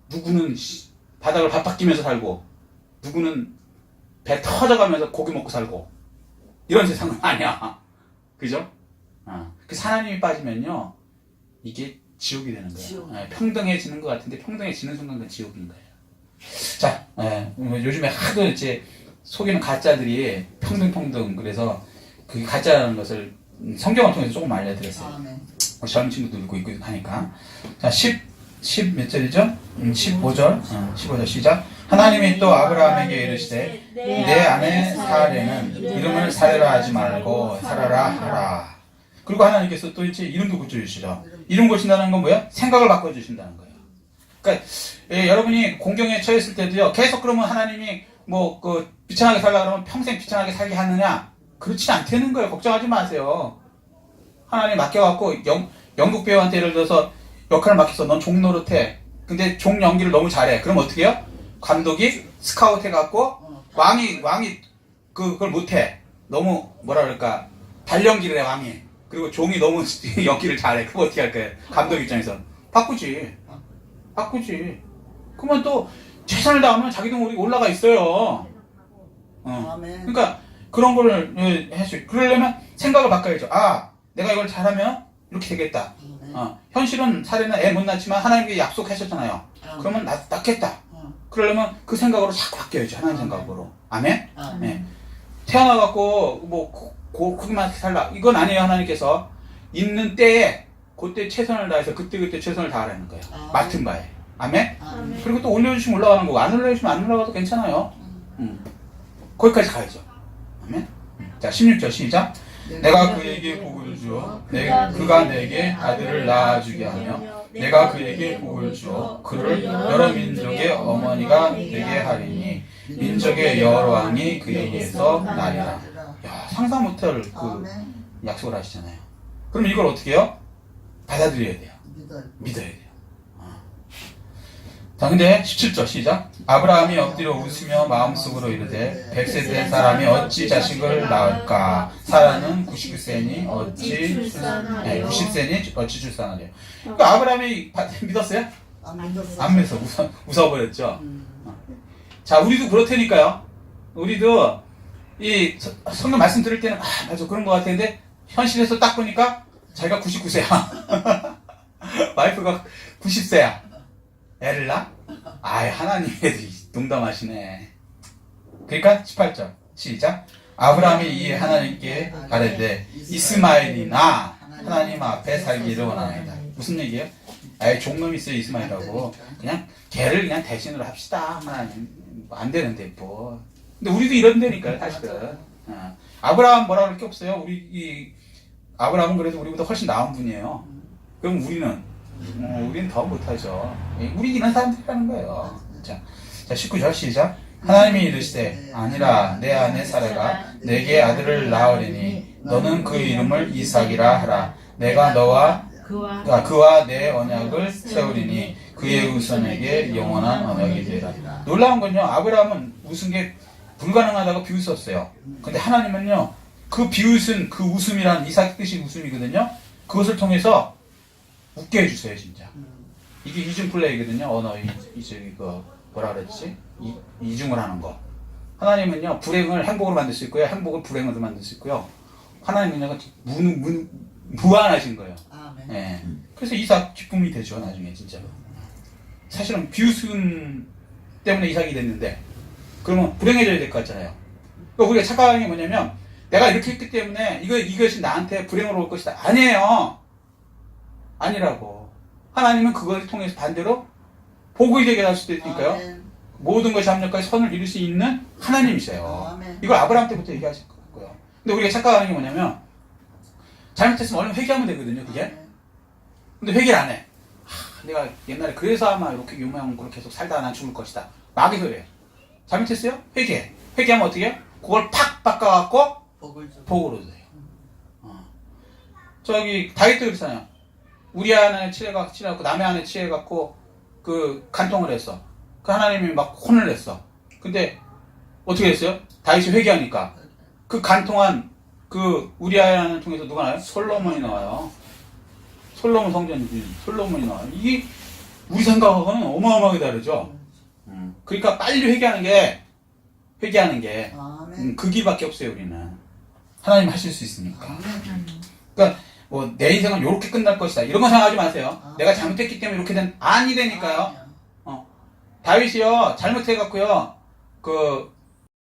누구는 바닥을 밥바뀌면서 살고 누구는 배 터져가면서 고기 먹고 살고 이런 세상은 아니야. 그죠? 그래서 하나님이 빠지면요 이게 지옥이 되는 거예요. 지옥. 평등해지는 것 같은데 평등해지는 순간 그 지옥인 거예요. 자, 요즘에 하도 이제 속이는 가짜들이 평등 그래서 그게 가짜라는 것을 성경을 통해서 조금 알려드렸어요. 아멘. 젊은 친구들도 있고 하니까. 자, 10 몇 절이죠? 15절. 15절 시작. 하나님이 또 아브라함에게 이르시되 내 아내 사레는 이름을 사레라 하지 말고 사라라 하라. 그리고 하나님께서 또 이제 이름도 고쳐주시죠. 이름 고친다는 건 뭐야? 생각을 바꿔주신다는 거예요. 그러니까 여러분이 공경에 처했을 때도요. 계속 그러면 하나님이 뭐 그 비천하게 살라 그러면 평생 비천하게 살게 하느냐? 그렇지 않다는 거예요. 걱정하지 마세요. 하나님 맡겨갖고 연극 배우한테 예를 들어서 역할을 맡겨서 넌 종 노릇해. 근데 종 연기를 너무 잘해. 그럼 어떻게 해요? 감독이 스카우트 해갖고 왕이 그걸 못해. 너무 뭐라 그럴까 발연기를 해 왕이. 그리고 종이 너무 연기를 잘해. 그거 어떻게 할까요? 감독 입장에서 바꾸지. 그러면 또 최선을 다하면 자기도 모르게 올라가 있어요. 아멘. 그러니까 그런 거를 해줘. 그러려면 생각을 바꿔야죠. 아, 내가 이걸 잘하면 이렇게 되겠다. 현실은 사례는 애 못 낳지만 하나님께 약속하셨잖아요. 그러면 낳겠다. 그러려면 그 생각으로 자꾸 바뀌어야죠. 하나님 생각으로. 아멘? 네. 태어나갖고 뭐 거기만 살라. 이건 아니에요. 하나님께서 있는 때에 그때 최선을 다해서 그때 최선을 다하라는 거예요. 맡은 바에. 아멘? 아멘. 그리고 또 올려주시면 올라가는 거고 안 올려주시면 안 올라가도 괜찮아요. 거기까지 가야죠. 아멘? 자 16절 시작. 내가 그에게 복을 주어 그가 내게 아들을 낳아주게 하며 내가 그에게 복을 주어 그를 여러 민족의 어머니가 되게 하리니 민족의 여러 왕이 그에게서 나리라. 야, 상상 못할 그 약속을 하시잖아요. 그럼 이걸 어떻게 해요? 받아들여야 돼요. 믿어야 돼요. 자, 근데 17절 시작. 아브라함이 엎드려 웃으며 마음속으로 이르되 100세 된 사람이 어찌 자식을 낳을까? 사라는 99세니 어찌 90세니 어찌 출산하려. 그러니까 아브라함이 믿었어요? 안 믿어서 웃어버렸죠. 자, 우리도 그렇다니까요. 우리도 이 성경 말씀 들을 때는 맞아 그런 것 같은데 현실에서 딱 보니까 자기가 99세야. 와이프가 90세야. 애를 낳아? 아이 하나님이 농담하시네. 그러니까 18절 시작. 아브라함이 이에 하나님께 가르되 이스마엘이나 하나님 앞에 살기를 원하나이다. 무슨 얘기예요? 아이 종놈이 있어요 이스마엘이라고. 그냥 걔를 그냥 대신으로 합시다. 하나님 뭐 안 되는데 뭐. 근데 우리도 이런 데니까요 사실은. 아브라함 뭐라 그럴 게 없어요. 우리 아브라함은 그래도 우리보다 훨씬 나은 분이에요. 그럼 우리는 더 못하죠. 우리 이런 사람들이라는 거예요. 자 19절 시작. 하나님이 이르시되 아니라 내 아내 사라가 내게 아들을 낳으리니 너는 그 이름을 이삭이라 하라. 내가 너와 그와 내 언약을 세우리니 그의 후손에게 영원한 언약이 되리라. 놀라운 건요. 아브라함은 웃은 게 불가능하다고 비웃었어요. 근데 하나님은요, 그 비웃은 그 웃음이란 이삭 뜻이 웃음이거든요. 그것을 통해서 웃게 해주세요, 진짜. 이게 이중 플레이거든요. 언어, 뭐라 그랬지? 이중을 하는 거. 하나님은요, 불행을 행복으로 만들 수 있고요. 행복을 불행으로 만들 수 있고요. 하나님은요, 무한하신 거예요. 아멘. 예. 그래서 이삭 기쁨이 되죠, 나중에, 진짜로. 사실은 비웃음 때문에 이삭이 됐는데, 그러면 불행해져야 될 것 같잖아요. 그러니까 우리가 착각하는 게 뭐냐면, 내가 이렇게 했기 때문에 이것이 나한테 불행으로 올 것이다. 아니에요. 아니라고. 하나님은 그걸 통해서 반대로 복이 되게 할 수도 있으니까요. 아멘. 모든 것이 합력까지 선을 이룰 수 있는 하나님이세요. 아멘. 이걸 아브라함 때부터 얘기하실 거고요. 근데 우리가 착각하는 게 뭐냐면, 잘못했으면 얼른 회개하면 되거든요, 그게. 아멘. 근데 회개를 안 해. 내가 옛날에 그래서 아마 이렇게 유명으로 계속 살다가 난 죽을 것이다. 마귀소리예요. 잘못했어요? 회개해. 회개하면 어떻게 해요? 그걸 팍 바꿔갖고 복을 줘. 복으로 돼요. 저기 다윗도 그렇잖아요. 우리 안에 치해갖고 남의 안에 치해갖고 그 간통을 했어. 그 하나님이 막 혼을 냈어. 근데 어떻게 했어요? 다윗이 회개하니까 그 간통한 그 우리아를 통해서 누가 나와요? 솔로몬이 나와요. 솔로몬 성전이지. 솔로몬이 나와요. 이게 우리 생각하고는 어마어마하게 다르죠. 그러니까 빨리 회개하는 게 아멘. 그 길밖에 없어요. 우리는 하나님 하실 수 있으니까. 아멘. 그러니까 뭐 내 인생은 이렇게 끝날 것이다 이런 거 생각하지 마세요. 아. 내가 잘못했기 때문에 이렇게 된 아니 되니까요. 다윗이요 잘못해갖고요 그